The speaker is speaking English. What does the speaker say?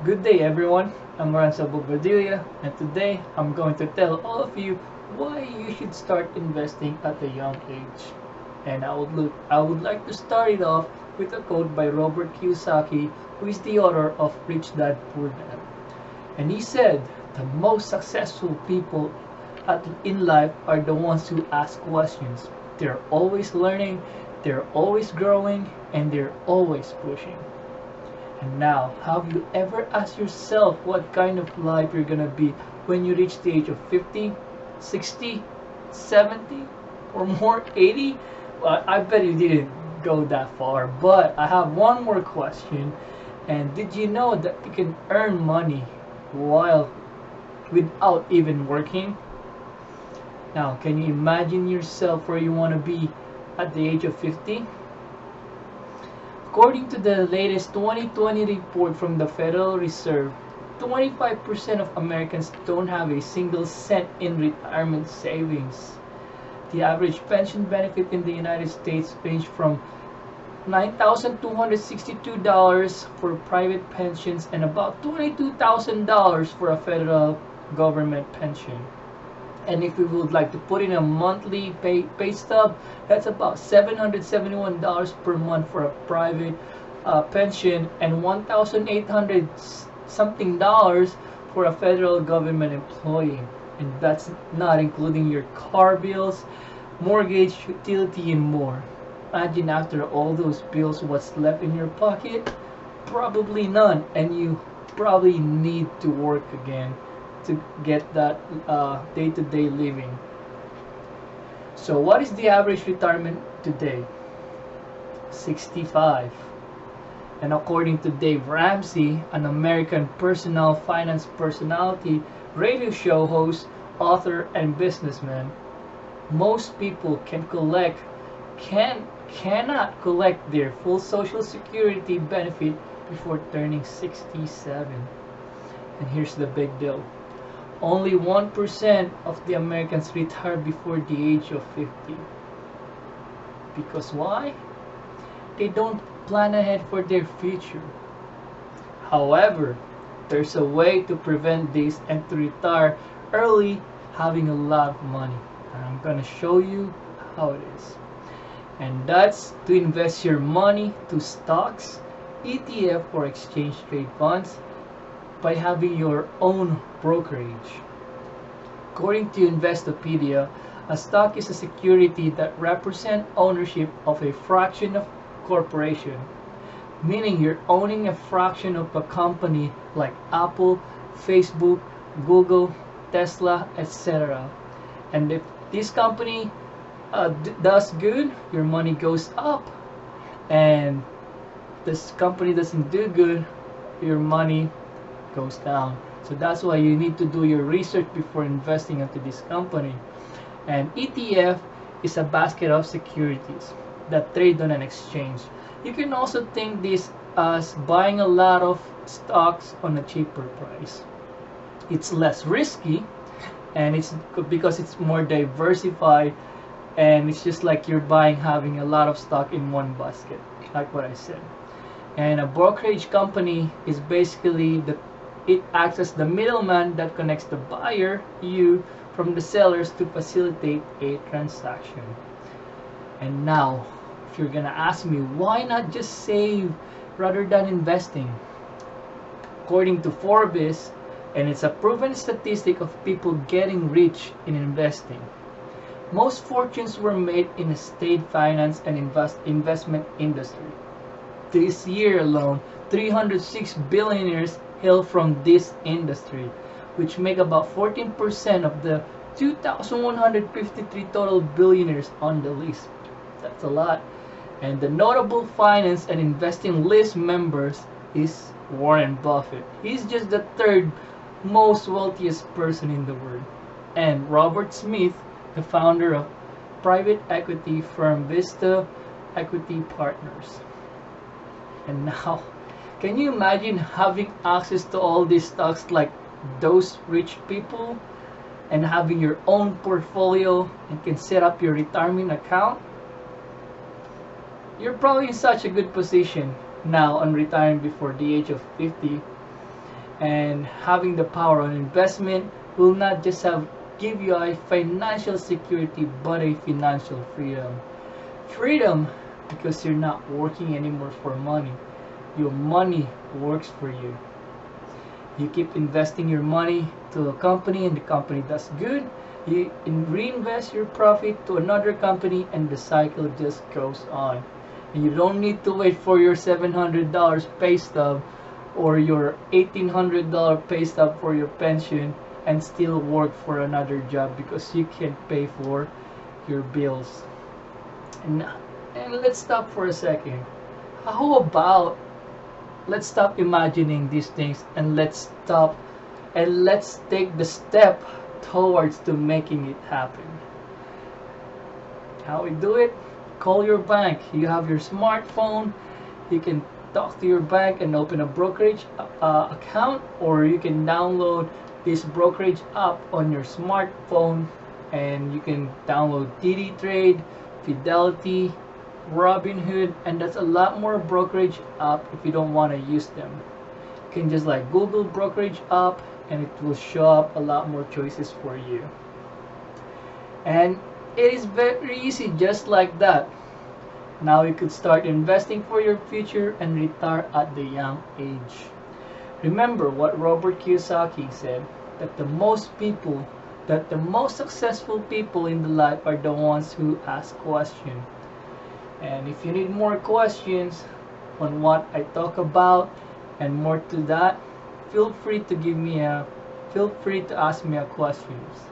Good day everyone, I'm Ransa Bobadilla and today I'm going to tell all of you why you should start investing at a young age. And I would like to start it off with a quote by Robert Kiyosaki, who is the author of Rich Dad Poor Dad. And he said, the most successful people in life are the ones who ask questions. They're always learning, they're always growing, and they're always pushing. And now, have you ever asked yourself what kind of life you're gonna be when you reach the age of 50, 60, 70, or more, 80? Well, I bet you didn't go that far, but I have one more question. And did you know that you can earn money while without even working? Now, can you imagine yourself where you want to be at the age of 50? According to the latest 2020 report from the Federal Reserve, 25% of Americans don't have a single cent in retirement savings. The average pension benefit in the United States ranged from $9,262 for private pensions and about $22,000 for a federal government pension. And if we would like to put in a monthly pay stub, that's about $771 per month for a private pension and $1,800 something dollars for a federal government employee. And that's not including your car bills, mortgage, utility, and more. Imagine after all those bills what's left in your pocket? Probably none, and you probably need to work again to get that day-to-day living. So what is the average retirement today? 65. And according to Dave Ramsey, an American personal finance personality, radio show host, author, and businessman, most people cannot collect their full Social Security benefit before turning 67. And here's the big deal. Only 1% of the Americans retire before the age of 50. Because why? They don't plan ahead for their future. However, there's a way to prevent this and to retire early having a lot of money. And I'm going to show you how it is. And that's to invest your money to stocks, ETF, or exchange trade funds by having your own brokerage. According to Investopedia, a stock is a security that represents ownership of a fraction of corporation, meaning you're owning a fraction of a company like Apple, Facebook, Google, Tesla, etc. And if this company does good, your money goes up, and this company doesn't do good, your money goes down. So that's why you need to do your research before investing into this company. And ETF is a basket of securities that trade on an exchange. You can also think this as buying a lot of stocks on a cheaper price. It's less risky, and it's because it's more diversified, and it's just like you're having a lot of stock in one basket, like what I said. And a brokerage company is basically it acts as the middleman that connects the buyer, you, from the sellers to facilitate a transaction. And now, if you're gonna ask me, why not just save rather than investing? According to Forbes, and it's a proven statistic of people getting rich in investing, most fortunes were made in the state finance and investment industry. This year alone, 306 billionaires hail from this industry, which make about 14% of the 2,153 total billionaires on the list. That's a lot. And the notable finance and investing list members is Warren Buffett. He's just the third most wealthiest person in the world. And Robert Smith, the founder of private equity firm Vista Equity Partners. And now, can you imagine having access to all these stocks like those rich people and having your own portfolio and can set up your retirement account? You're probably in such a good position now on retiring before the age of 50. And having the power on investment will not just give you a financial security but a financial freedom. Freedom because you're not working anymore for money. Your money works for you. You keep investing your money to a company and the company does good. You reinvest your profit to another company and the cycle just goes on. And you don't need to wait for your $700 pay stub or your $1,800 pay stub for your pension and still work for another job because you can't pay for your bills. And, and let's stop for a second. How about let's stop imagining these things and let's take the step towards to making it happen. How we do it? Call your bank. You have your smartphone. You can talk to your bank and open a brokerage account, or you can download this brokerage app on your smartphone, and you can download TD Trade, Fidelity, Robinhood, and that's a lot more brokerage app if you don't want to use them. You can just like Google brokerage app and it will show up a lot more choices for you. And it is very easy just like that. Now you could start investing for your future and retire at the young age. Remember what Robert Kiyosaki said, that the most successful people in the life are the ones who ask questions. And if you need more questions on what I talk about and more to that, feel free to ask me a questions.